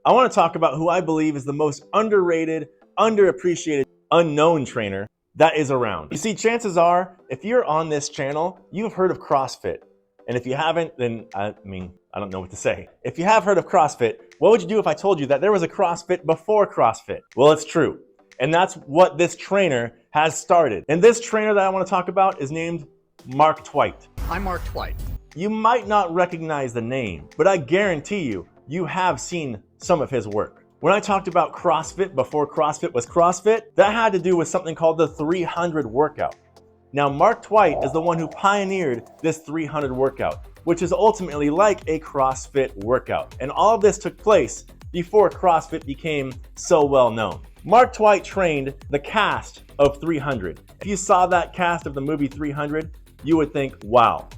I want to talk about who I believe is the most underrated, underappreciated, unknown trainer that is around. You see, chances are, if you're on this channel, you've heard of CrossFit. And if you haven't, then I don't know what to say. If you have heard of CrossFit, what would you do if I told you that there was a CrossFit before CrossFit? Well, it's true. And that's what this trainer has started. And this trainer that I want to talk about is named Mark Twight. I'm Mark Twight. You might not recognize the name, but I guarantee you, you have seen some of his work. When I talked about CrossFit before CrossFit was CrossFit, that had to do with something called the 300 workout. Now, Mark Twight is the one who pioneered this 300 workout, which is ultimately like a CrossFit workout. And all of this took place before CrossFit became so well known. Mark Twight trained the cast of 300. If you saw that cast of the movie 300, you would think, wow,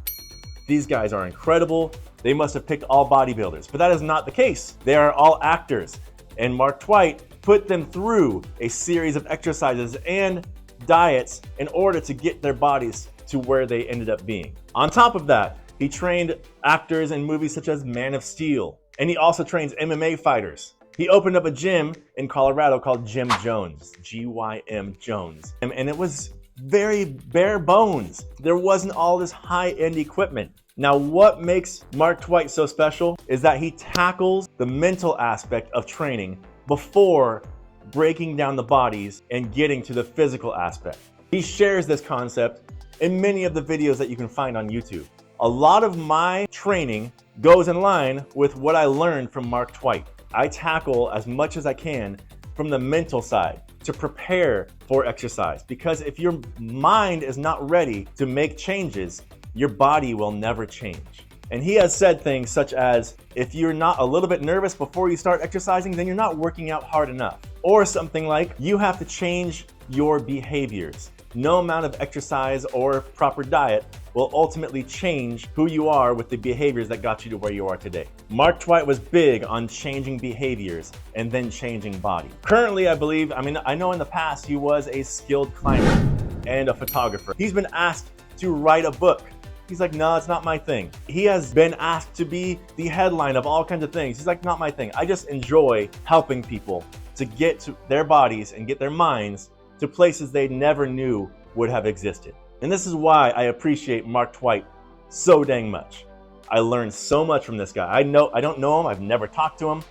these guys are incredible. They must have picked all bodybuilders, but that is not the case. They are all actors. And Mark Twight put them through a series of exercises and diets in order to get their bodies to where they ended up being. On top of that, he trained actors in movies such as Man of Steel, and he also trains MMA fighters. He opened up a gym in Colorado called Gym Jones, G-Y-M Jones. And it was very bare bones. There wasn't all this high-end equipment. Now, what makes Mark Twight so special is that he tackles the mental aspect of training before breaking down the bodies and getting to the physical aspect. He shares this concept in many of the videos that you can find on YouTube. A lot of my training goes in line with what I learned from Mark Twight. I tackle as much as I can from the mental side to prepare for exercise, because if your mind is not ready to make changes, your body will never change. And he has said things such as, if you're not a little bit nervous before you start exercising, then you're not working out hard enough. Or something like, you have to change your behaviors. No amount of exercise or proper diet will ultimately change who you are with the behaviors that got you to where you are today. Mark Twight was big on changing behaviors and then changing body. Currently, I know in the past he was a skilled climber and a photographer. He's been asked to write a book. He's like, no, it's not my thing. He has been asked to be the headline of all kinds of things. He's like, not my thing. I just enjoy helping people to get to their bodies and get their minds to places they never knew would have existed. And this is why I appreciate Mark Twight so dang much. I learned so much from this guy. I don't know him, I've never talked to him,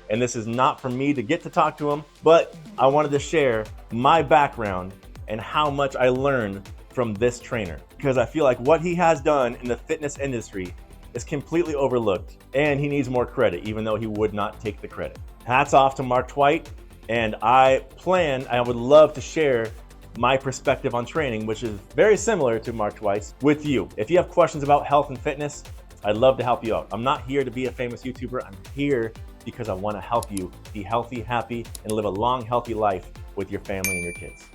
and this is not for me to get to talk to him, but I wanted to share my background and how much I learned from this trainer, because I feel like what he has done in the fitness industry is completely overlooked, and he needs more credit, even though he would not take the credit. Hats off to Mark Twight, and I would love to share my perspective on training, which is very similar to Mark Twight's, with you. If you have questions about health and fitness, I'd love to help you out. I'm not here to be a famous YouTuber. I'm here because I want to help you be healthy, happy, and live a long, healthy life with your family and your kids.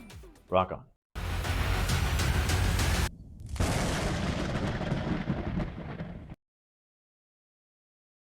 Rock on.